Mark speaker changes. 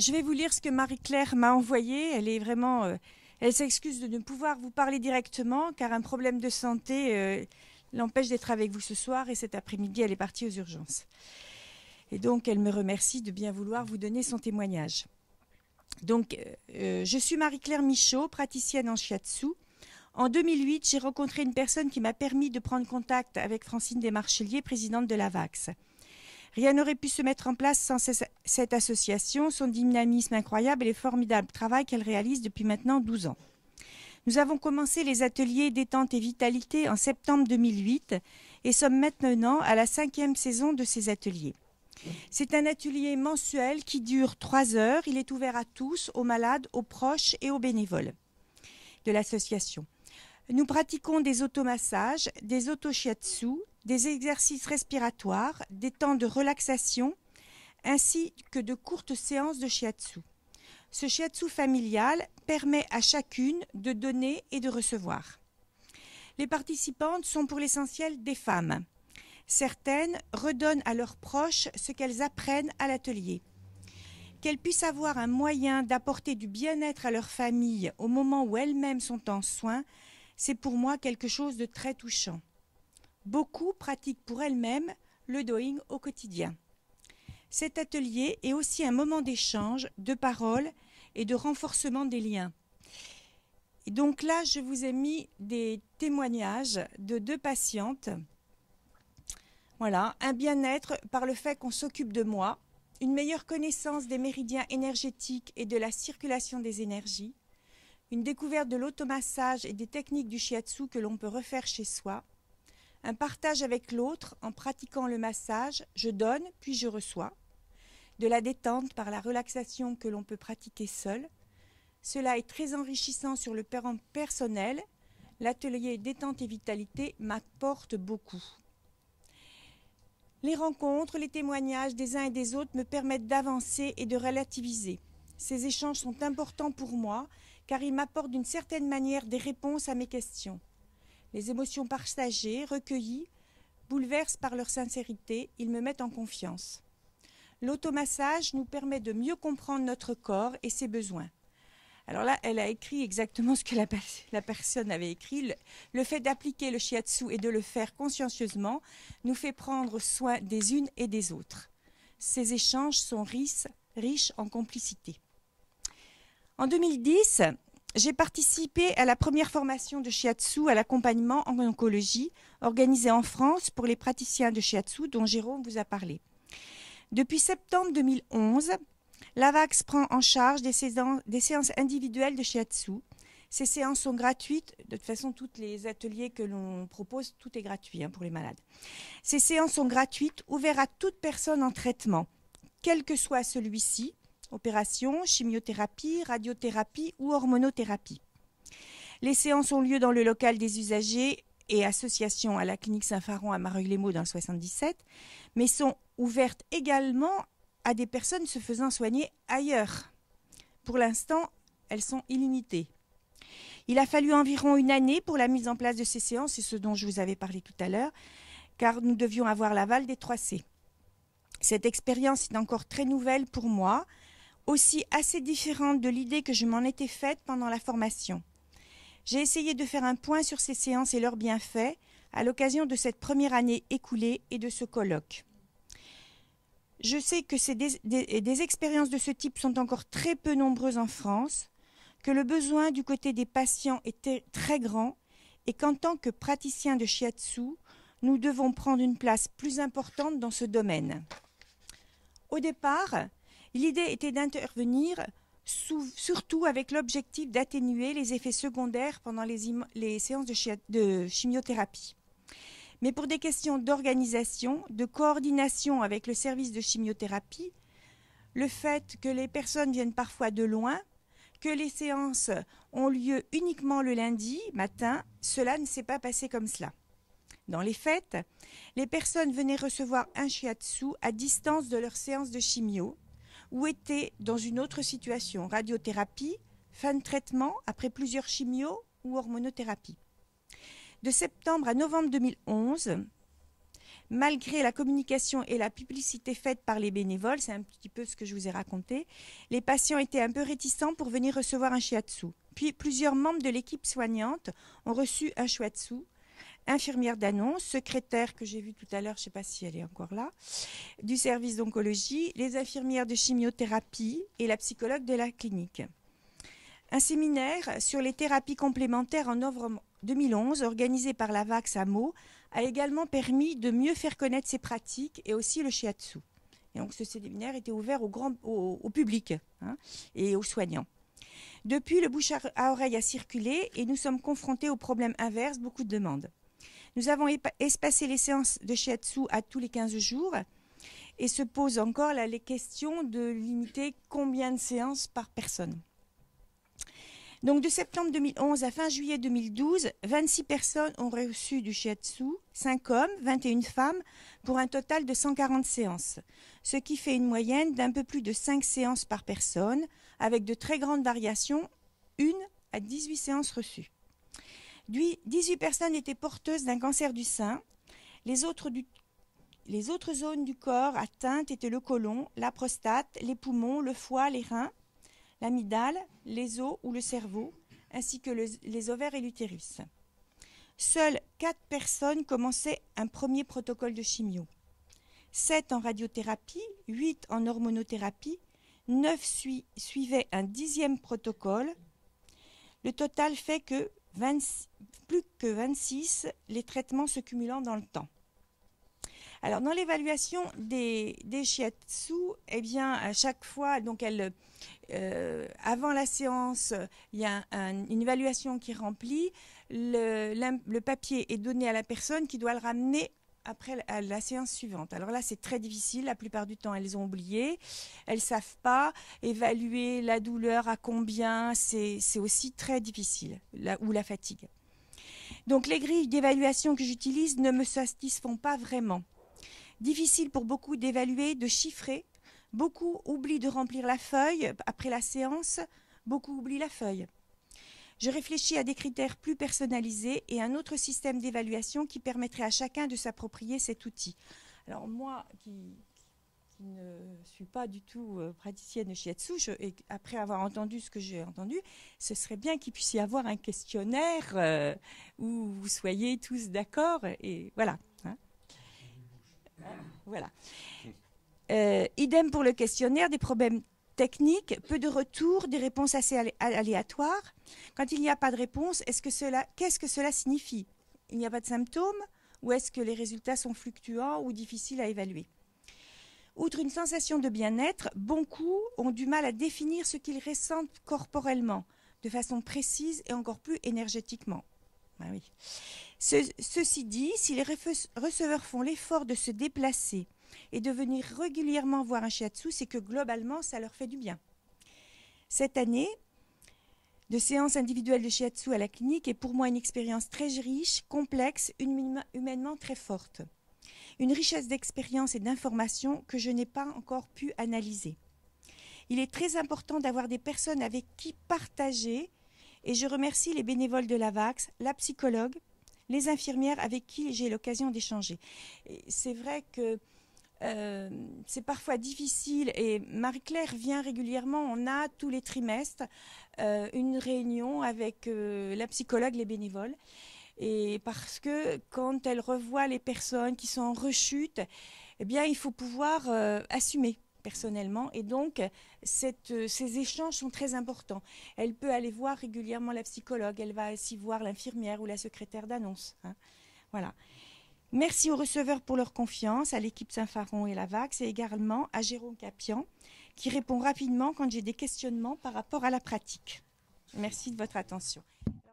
Speaker 1: je vais vous lire ce que Marie-Claire m'a envoyé. Elle est vraiment, elle s'excuse de ne pouvoir vous parler directement car un problème de santé l'empêche d'être avec vous ce soir et cet après-midi, elle est partie aux urgences. Et donc, elle me remercie de bien vouloir vous donner son témoignage. Donc, je suis Marie-Claire Michaud, praticienne en shiatsu. En 2008, j'ai rencontré une personne qui m'a permis de prendre contact avec Francine Desmarchelier, présidente de l'AVAX. Rien n'aurait pu se mettre en place sans cette association, son dynamisme incroyable et le formidable travail qu'elle réalise depuis maintenant 12 ans. Nous avons commencé les ateliers détente et vitalité en septembre 2008 et sommes maintenant à la 5e saison de ces ateliers. C'est un atelier mensuel qui dure 3 heures. Il est ouvert à tous, aux malades, aux proches et aux bénévoles de l'association. Nous pratiquons des automassages, des auto-shiatsu, des exercices respiratoires, des temps de relaxation, ainsi que de courtes séances de shiatsu. Ce shiatsu familial permet à chacune de donner et de recevoir. Les participantes sont pour l'essentiel des femmes. Certaines redonnent à leurs proches ce qu'elles apprennent à l'atelier. Qu'elles puissent avoir un moyen d'apporter du bien-être à leur famille au moment où elles-mêmes sont en soins, c'est pour moi quelque chose de très touchant. Beaucoup pratiquent pour elles-mêmes le doing au quotidien. Cet atelier est aussi un moment d'échange, de parole et de renforcement des liens. Et donc là, je vous ai mis des témoignages de 2 patientes. Voilà, un bien-être par le fait qu'on s'occupe de moi, une meilleure connaissance des méridiens énergétiques et de la circulation des énergies, une découverte de l'automassage et des techniques du shiatsu que l'on peut refaire chez soi, un partage avec l'autre en pratiquant le massage, je donne puis je reçois, de la détente par la relaxation que l'on peut pratiquer seul. Cela est très enrichissant sur le plan personnel. L'atelier détente et vitalité m'apporte beaucoup. Les rencontres, les témoignages des uns et des autres me permettent d'avancer et de relativiser. Ces échanges sont importants pour moi car ils m'apportent d'une certaine manière des réponses à mes questions. Les émotions partagées, recueillies, bouleversent par leur sincérité, ils me mettent en confiance. L'automassage nous permet de mieux comprendre notre corps et ses besoins. Alors là, elle a écrit exactement ce que la personne avait écrit. Le fait d'appliquer le shiatsu et de le faire consciencieusement nous fait prendre soin des unes et des autres. Ces échanges sont riches en complicité. En 2010, j'ai participé à la première formation de shiatsu à l'accompagnement en oncologie organisée en France pour les praticiens de shiatsu dont Jérôme vous a parlé. Depuis septembre 2011, l'AVAX prend en charge des séances individuelles de shiatsu. Ces séances sont gratuites. De toute façon, tous les ateliers que l'on propose, tout est gratuit pour les malades. Ces séances sont gratuites, ouvertes à toute personne en traitement, quel que soit celui-ci, opération, chimiothérapie, radiothérapie ou hormonothérapie. Les séances ont lieu dans le local des usagers et associations à la clinique Saint-Faron à Mareuil-les-Maux dans le 77, mais sont ouvertes également à des personnes se faisant soigner ailleurs. Pour l'instant, elles sont illimitées. Il a fallu environ 1 année pour la mise en place de ces séances, c'est ce dont je vous avais parlé tout à l'heure, car nous devions avoir l'aval des 3C. Cette expérience est encore très nouvelle pour moi, aussi assez différente de l'idée que je m'en étais faite pendant la formation. J'ai essayé de faire un point sur ces séances et leurs bienfaits à l'occasion de cette première année écoulée et de ce colloque. Je sais que des expériences de ce type sont encore très peu nombreuses en France, que le besoin du côté des patients était très grand et qu'en tant que praticiens de shiatsu, nous devons prendre une place plus importante dans ce domaine. Au départ, l'idée était d'intervenir surtout avec l'objectif d'atténuer les effets secondaires pendant les séances de chimiothérapie. Mais pour des questions d'organisation, de coordination avec le service de chimiothérapie, le fait que les personnes viennent parfois de loin, que les séances ont lieu uniquement le lundi matin, cela ne s'est pas passé comme cela. Dans les faits, les personnes venaient recevoir un shiatsu à distance de leur séance de chimio ou étaient dans une autre situation, radiothérapie, fin de traitement après plusieurs chimios ou hormonothérapie. De septembre à novembre 2011, Malgré la communication et la publicité faite par les bénévoles, c'est un petit peu ce que je vous ai raconté, les patients étaient un peu réticents pour venir recevoir un shiatsu. Puis plusieurs membres de l'équipe soignante ont reçu un shiatsu. Infirmière d'annonce, secrétaire que j'ai vue tout à l'heure, je ne sais pas si elle est encore là, du service d'oncologie, les infirmières de chimiothérapie et la psychologue de la clinique. Un séminaire sur les thérapies complémentaires en novembre 2011, organisé par la VAX à Meaux, a également permis de mieux faire connaître ces pratiques et aussi le shiatsu. Et donc ce séminaire était ouvert au public et aux soignants. Depuis, le bouche à oreille a circulé et nous sommes confrontés au problème inverse, beaucoup de demandes. Nous avons espacé les séances de shiatsu à tous les 15 jours et se pose encore les questions de limiter combien de séances par personne. Donc de septembre 2011 à fin juillet 2012, 26 personnes ont reçu du shiatsu, 5 hommes, 21 femmes, pour un total de 140 séances, ce qui fait une moyenne d'un peu plus de 5 séances par personne, avec de très grandes variations, 1 à 18 séances reçues. 18 personnes étaient porteuses d'un cancer du sein. Les autres zones du corps atteintes étaient le côlon, la prostate, les poumons, le foie, les reins, l'amygdale, les os ou le cerveau, ainsi que les ovaires et l'utérus. Seules 4 personnes commençaient un premier protocole de chimio. 7 en radiothérapie, 8 en hormonothérapie, 9 suivaient un 10e protocole. Le total fait que plus que 26, les traitements se cumulant dans le temps. Alors, dans l'évaluation des shiatsu, eh bien, à chaque fois, donc avant la séance, il y a une évaluation qui est remplie. Le papier est donné à la personne qui doit le ramener après la séance suivante. Alors là, c'est très difficile. La plupart du temps, elles ont oublié. Elles ne savent pas évaluer la douleur à combien. C'est aussi très difficile, ou la fatigue. Donc, les grilles d'évaluation que j'utilise ne me satisfont pas vraiment. Difficile pour beaucoup d'évaluer, de chiffrer. Beaucoup oublient de remplir la feuille après la séance. Beaucoup oublient la feuille. Je réfléchis à des critères plus personnalisés et un autre système d'évaluation qui permettrait à chacun de s'approprier cet outil. Alors moi, qui ne suis pas du tout praticienne de shiatsu, et après avoir entendu ce que j'ai entendu, ce serait bien qu'il puisse y avoir un questionnaire où vous soyez tous d'accord. Et voilà. Voilà. Idem pour le questionnaire, des problèmes techniques, peu de retours, des réponses assez aléatoires. Quand il n'y a pas de réponse, qu'est-ce que cela signifie? Il n'y a pas de symptômes ou est-ce que les résultats sont fluctuants ou difficiles à évaluer? Outre une sensation de bien-être, beaucoup ont du mal à définir ce qu'ils ressentent corporellement, de façon précise et encore plus énergétiquement. Ah oui. Ceci dit, si les receveurs font l'effort de se déplacer et de venir régulièrement voir un shiatsu, c'est que globalement, ça leur fait du bien. Cette année, de séances individuelles de shiatsu à la clinique est pour moi une expérience très riche, complexe, humainement très forte. Une richesse d'expérience et d'informations que je n'ai pas encore pu analyser. Il est très important d'avoir des personnes avec qui partager et je remercie les bénévoles de la VAX, la psychologue, les infirmières avec qui j'ai l'occasion d'échanger. C'est vrai que c'est parfois difficile et Marie-Claire vient régulièrement, on a tous les trimestres une réunion avec la psychologue, les bénévoles, et parce que quand elle revoit les personnes qui sont en rechute, eh bien il faut pouvoir assumer personnellement et donc ces échanges sont très importants. Elle peut aller voir régulièrement la psychologue, elle va aussi voir l'infirmière ou la secrétaire d'annonce. Voilà. Merci aux receveurs pour leur confiance, à l'équipe Saint-Faron et la VAX et également à Jérôme Capian qui répond rapidement quand j'ai des questionnements par rapport à la pratique. Merci de votre attention.